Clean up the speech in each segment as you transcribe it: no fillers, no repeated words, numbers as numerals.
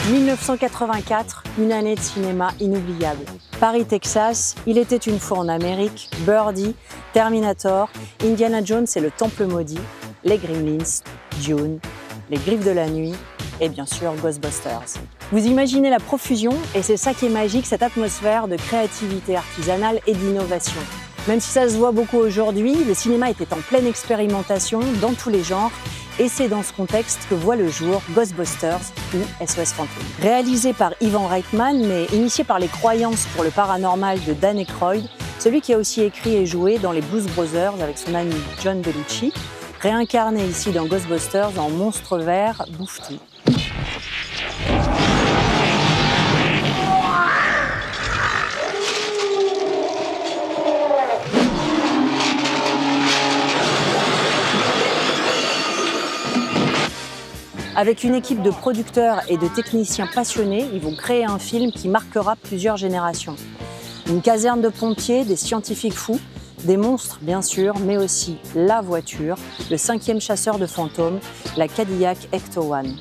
1984, une année de cinéma inoubliable. Paris, Texas, Il était une fois en Amérique, Birdie, Terminator, Indiana Jones et le Temple maudit, les Gremlins, Dune, les Griffes de la nuit et bien sûr Ghostbusters. Vous imaginez la profusion et c'est ça qui est magique, cette atmosphère de créativité artisanale et d'innovation. Même si ça se voit beaucoup aujourd'hui, le cinéma était en pleine expérimentation dans tous les genres et c'est dans ce contexte que voit le jour Ghostbusters ou SOS Fantôme. Réalisé par Ivan Reitman, mais initié par les croyances pour le paranormal de Dan Aykroyd, celui qui a aussi écrit et joué dans les Blues Brothers avec son ami John Belushi, réincarné ici dans Ghostbusters en monstre vert bouffeté. Avec une équipe de producteurs et de techniciens passionnés, ils vont créer un film qui marquera plusieurs générations. Une caserne de pompiers, des scientifiques fous, des monstres bien sûr, mais aussi la voiture, le 5e chasseur de fantômes, la Cadillac Ecto-One.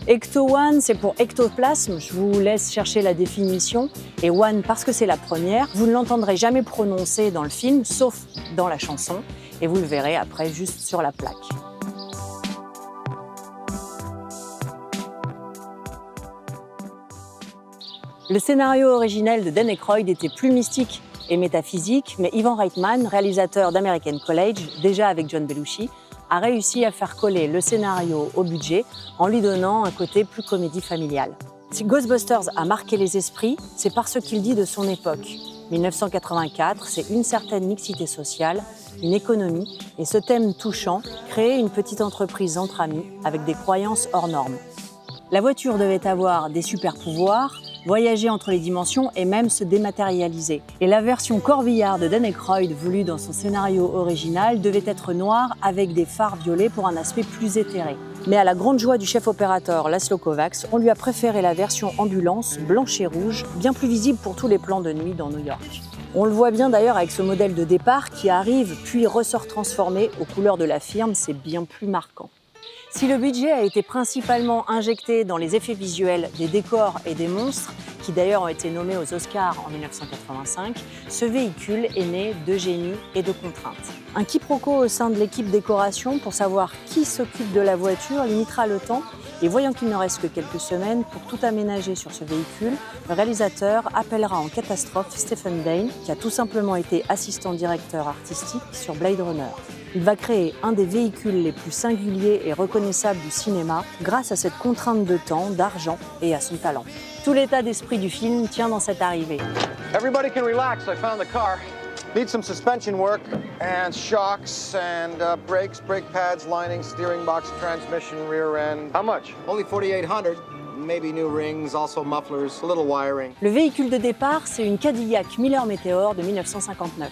Ecto-One, c'est pour ectoplasme, je vous laisse chercher la définition, et One parce que c'est la première. Vous ne l'entendrez jamais prononcer dans le film, sauf dans la chanson, et vous le verrez après juste sur la plaque. Le scénario originel de Dan Aykroyd était plus mystique et métaphysique, mais Ivan Reitman, réalisateur d'American College, déjà avec John Belushi, a réussi à faire coller le scénario au budget en lui donnant un côté plus comédie familiale. Si Ghostbusters a marqué les esprits, c'est par ce qu'il dit de son époque. 1984, c'est une certaine mixité sociale, une économie et ce thème touchant, créer une petite entreprise entre amis avec des croyances hors normes. La voiture devait avoir des super-pouvoirs, voyager entre les dimensions et même se dématérialiser. Et la version corbillard de Dan Aykroyd voulue dans son scénario original devait être noire avec des phares violets pour un aspect plus éthéré. Mais à la grande joie du chef opérateur Laszlo Kovacs, on lui a préféré la version ambulance, blanche et rouge, bien plus visible pour tous les plans de nuit dans New York. On le voit bien d'ailleurs avec ce modèle de départ qui arrive puis ressort transformé aux couleurs de la firme, c'est bien plus marquant. Si le budget a été principalement injecté dans les effets visuels des décors et des monstres, qui d'ailleurs ont été nommés aux Oscars en 1985, ce véhicule est né de génie et de contraintes. Un quiproquo au sein de l'équipe décoration pour savoir qui s'occupe de la voiture limitera le temps et voyant qu'il ne reste que quelques semaines pour tout aménager sur ce véhicule, le réalisateur appellera en catastrophe Stephen Dane, qui a tout simplement été assistant directeur artistique sur Blade Runner. Il va créer un des véhicules les plus singuliers et reconnaissables du cinéma grâce à cette contrainte de temps, d'argent et à son talent. Tout l'état d'esprit du film tient dans cette arrivée. Everybody can relax, I found the car. Need some suspension work and shocks and brakes, brake pads, lining, steering box, transmission, rear end. How much? Only $4,800. Maybe new rings, also mufflers, a little wiring. Le véhicule de départ, c'est une Cadillac Miller Meteor de 1959.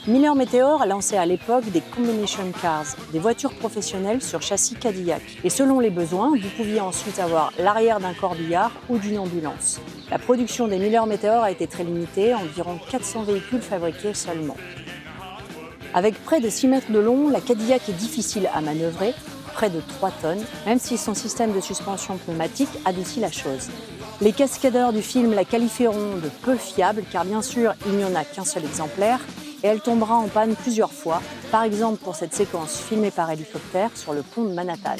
Miller Meteor a lancé à l'époque des combination cars, des voitures professionnelles sur châssis Cadillac. Et selon les besoins, vous pouviez ensuite avoir l'arrière d'un corbillard ou d'une ambulance. La production des Miller Meteor a été très limitée, environ 400 véhicules fabriqués seulement. Avec près de 6 mètres de long, la Cadillac est difficile à manœuvrer, près de 3 tonnes, même si son système de suspension pneumatique adoucit la chose. Les cascadeurs du film la qualifieront de peu fiable, car bien sûr, il n'y en a qu'un seul exemplaire, et elle tombera en panne plusieurs fois, par exemple pour cette séquence filmée par hélicoptère sur le pont de Manhattan.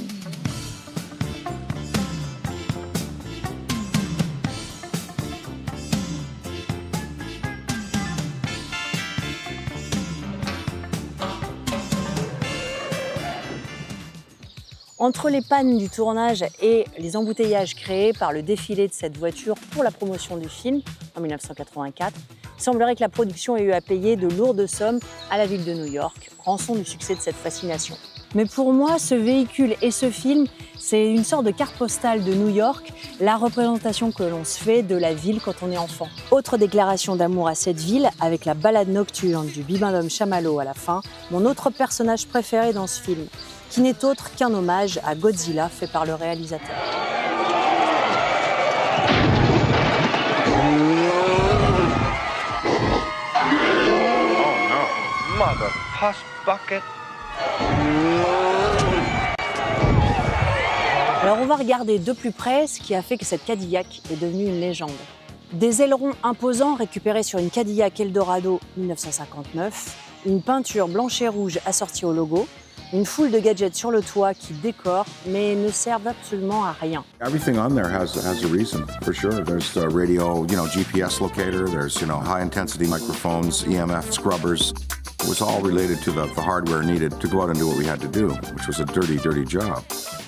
Entre les pannes du tournage et les embouteillages créés par le défilé de cette voiture pour la promotion du film en 1984, il semblerait que la production ait eu à payer de lourdes sommes à la ville de New York, rançon du succès de cette fascination. Mais pour moi, ce véhicule et ce film, c'est une sorte de carte postale de New York, la représentation que l'on se fait de la ville quand on est enfant. Autre déclaration d'amour à cette ville, avec la balade nocturne du bibendum chamallow à la fin, mon autre personnage préféré dans ce film, qui n'est autre qu'un hommage à Godzilla fait par le réalisateur. Oh no, mother hush bucket. Alors on va regarder de plus près ce qui a fait que cette Cadillac est devenue une légende. Des ailerons imposants récupérés sur une Cadillac Eldorado 1959, une peinture blanche et rouge assortie au logo, une foule de gadgets sur le toit qui décorent mais ne servent absolument à rien. Everything on there has a reason, for sure. There's the radio, GPS locator. There's, high-intensity microphones, EMF scrubbers. It was all related to the hardware needed to go out and do what we had to do, which was a dirty, dirty job.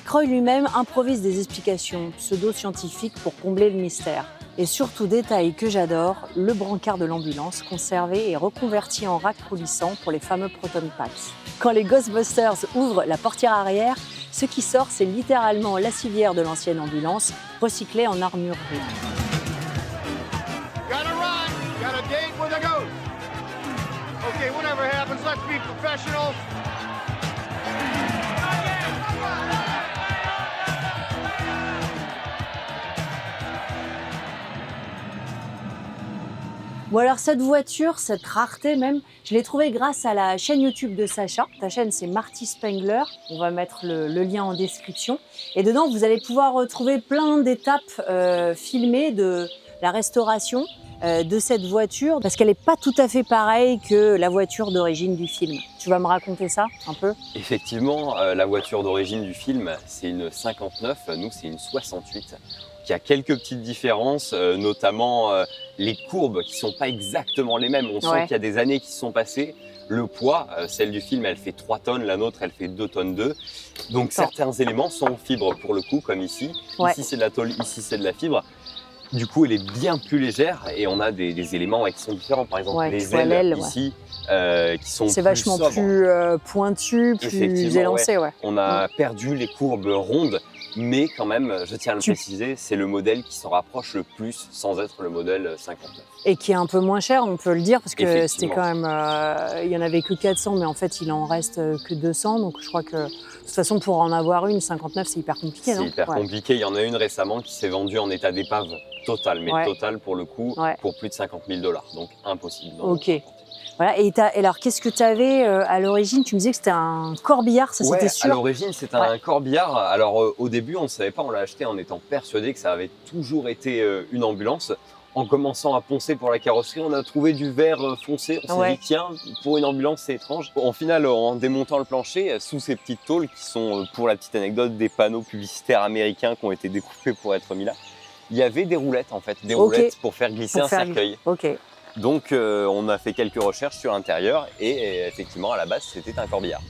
Croy lui-même improvise des explications pseudo-scientifiques pour combler le mystère. Et surtout, détail que j'adore, le brancard de l'ambulance conservé et reconverti en rack coulissant pour les fameux Proton Packs. Quand les Ghostbusters ouvrent la portière arrière, ce qui sort, c'est littéralement la civière de l'ancienne ambulance, recyclée en armurerie. Got a ride, got a date with a ghost. Okay, whatever happens, let's be professionals. Bon alors cette voiture, cette rareté même, je l'ai trouvée grâce à la chaîne YouTube de Sacha. Ta chaîne c'est Marty Spengler, on va mettre le lien en description. Et dedans vous allez pouvoir retrouver plein d'étapes filmées de la restauration de cette voiture, parce qu'elle n'est pas tout à fait pareille que la voiture d'origine du film. Tu vas me raconter ça un peu? Effectivement, la voiture d'origine du film, c'est une 59, nous c'est une 68. Il y a quelques petites différences, notamment les courbes qui sont pas exactement les mêmes. On sent qu'il y a des années qui se sont passées. Le poids, celle du film, elle fait 3 tonnes, la nôtre, elle fait 2 tonnes 2. Donc certains éléments sont en fibre pour le coup, comme ici. Ici c'est de la tôle, ici c'est de la fibre. Du coup, elle est bien plus légère et on a des éléments qui sont différents. Par exemple, les ailes ici, qui sont plus vachement sobres. Plus pointu, plus élancé. Ouais. On a perdu les courbes rondes. Mais quand même, je tiens à le préciser, c'est le modèle qui s'en rapproche le plus sans être le modèle 59. Et qui est un peu moins cher, on peut le dire, parce que c'était quand même... il n'y en avait que 400, mais en fait, il en reste que 200. Donc je crois que, de toute façon, pour en avoir une 59, c'est hyper compliqué, non? C'est hyper compliqué. Il y en a une récemment qui s'est vendue en état d'épave total, mais total pour le coup, pour plus de 50 000 $. Donc impossible. Ok. Voilà, et alors, qu'est-ce que tu avais à l'origine? Tu me disais que c'était un corbillard, ça c'était sûr? À l'origine, c'est un corbillard. Alors, au début, on ne savait pas, on l'a acheté en étant persuadé que ça avait toujours été une ambulance. En commençant à poncer pour la carrosserie, on a trouvé du verre foncé. On s'est dit, tiens, pour une ambulance, c'est étrange. Au final, en démontant le plancher, sous ces petites tôles qui sont, pour la petite anecdote, des panneaux publicitaires américains qui ont été découpés pour être mis là, il y avait des roulettes, en fait, des roulettes pour faire glisser un cercueil. Donc, on a fait quelques recherches sur l'intérieur et effectivement, à la base, c'était un corbillard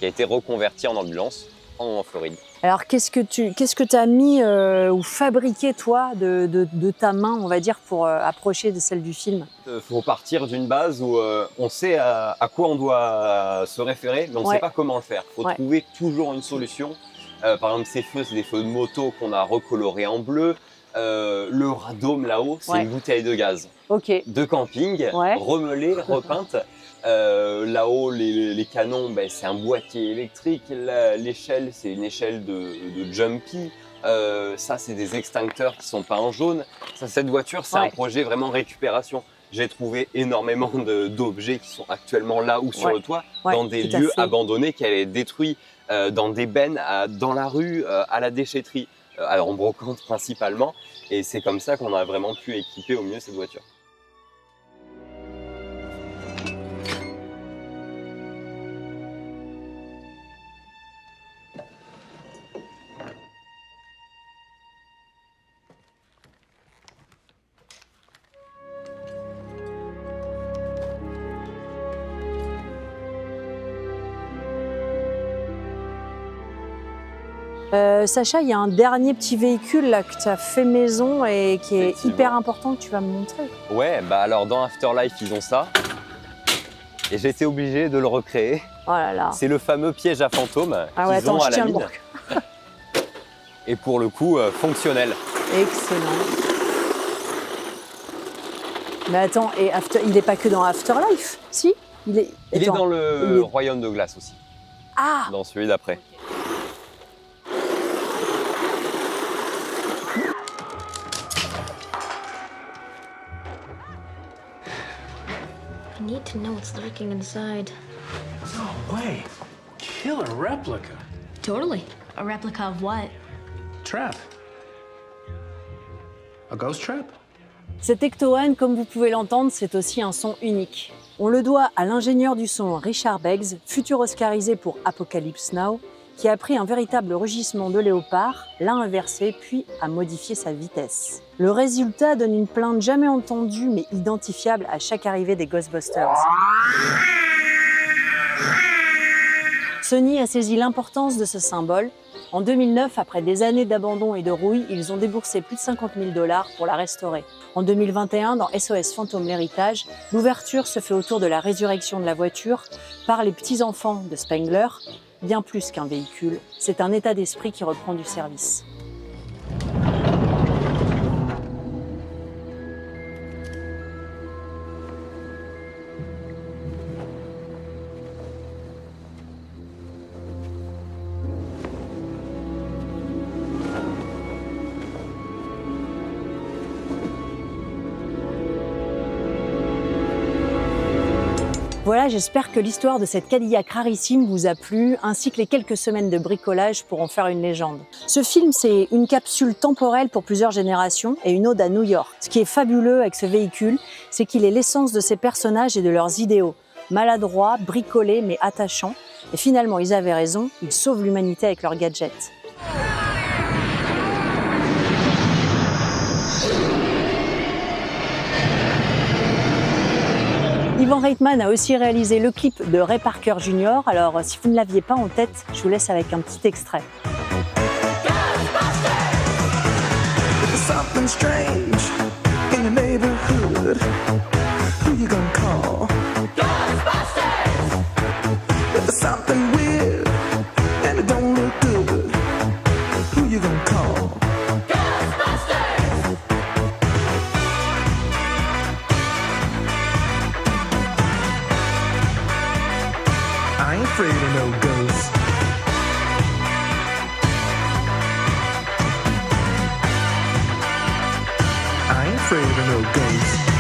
qui a été reconverti en ambulance en Floride. Alors, qu'est-ce que tu as mis ou fabriqué, toi, de ta main, on va dire, pour approcher de celle du film? Il faut partir d'une base où on sait à quoi on doit se référer, mais on ne sait pas comment le faire. Il faut trouver toujours une solution. Par exemple, ces feux, c'est des feux de moto qu'on a recolorés en bleu. Le radome là-haut, c'est une bouteille de gaz de camping, remelée, repeinte. Là-haut, les canons, c'est un boîtier électrique. L'échelle, c'est une échelle de jumpy. Ça, c'est des extincteurs qui sont peints en jaune. Cette voiture, c'est un projet vraiment récupération. J'ai trouvé énormément d'objets qui sont actuellement là ou sur le toit, dans des lieux abandonnés qui allaient être détruits, dans des bennes, dans la rue, à la déchetterie. Alors en brocante principalement, et c'est comme ça qu'on a vraiment pu équiper au mieux cette voiture. Sacha, il y a un dernier petit véhicule là, que tu as fait maison et qui est hyper important que tu vas me montrer. Ouais, alors dans Afterlife, ils ont ça. Et j'ai été obligé de le recréer. Oh là là. C'est le fameux piège à fantômes qu'ils ont à la mine. Et pour le coup, fonctionnel. Excellent. Mais attends, et il n'est pas que dans Afterlife, si? Il est dans le Royaume de glace aussi. Ah! Dans celui d'après. I need to know what's lurking inside. No way. Killer replica. Totally. A replica of what? trap. A ghost trap? Cet Ecto-1, comme vous pouvez l'entendre, c'est aussi un son unique. On le doit à l'ingénieur du son Richard Beggs, futur oscarisé pour Apocalypse Now, qui a pris un véritable rugissement de léopard, l'a inversé, puis a modifié sa vitesse. Le résultat donne une plainte jamais entendue mais identifiable à chaque arrivée des Ghostbusters. Sony a saisi l'importance de ce symbole. En 2009, après des années d'abandon et de rouille, ils ont déboursé plus de 50 000 $ pour la restaurer. En 2021, dans SOS Fantôme l'héritage, l'ouverture se fait autour de la résurrection de la voiture par les petits-enfants de Spengler. Bien plus qu'un véhicule, c'est un état d'esprit qui reprend du service. Voilà, j'espère que l'histoire de cette Cadillac rarissime vous a plu, ainsi que les quelques semaines de bricolage pour en faire une légende. Ce film, c'est une capsule temporelle pour plusieurs générations et une ode à New York. Ce qui est fabuleux avec ce véhicule, c'est qu'il est l'essence de ses personnages et de leurs idéaux. Maladroits, bricolés, mais attachants. Et finalement, ils avaient raison, ils sauvent l'humanité avec leurs gadgets. Ivan Reitman a aussi réalisé le clip de Ray Parker Jr. Alors, si vous ne l'aviez pas en tête, je vous laisse avec un petit extrait. Something strange in your neighborhood. Who you gonna call? Ghostbusters! There's something weird and it don't look good. Who you gonna call? Ghostbusters! I ain't afraid of no ghosts. I ain't afraid of no ghosts.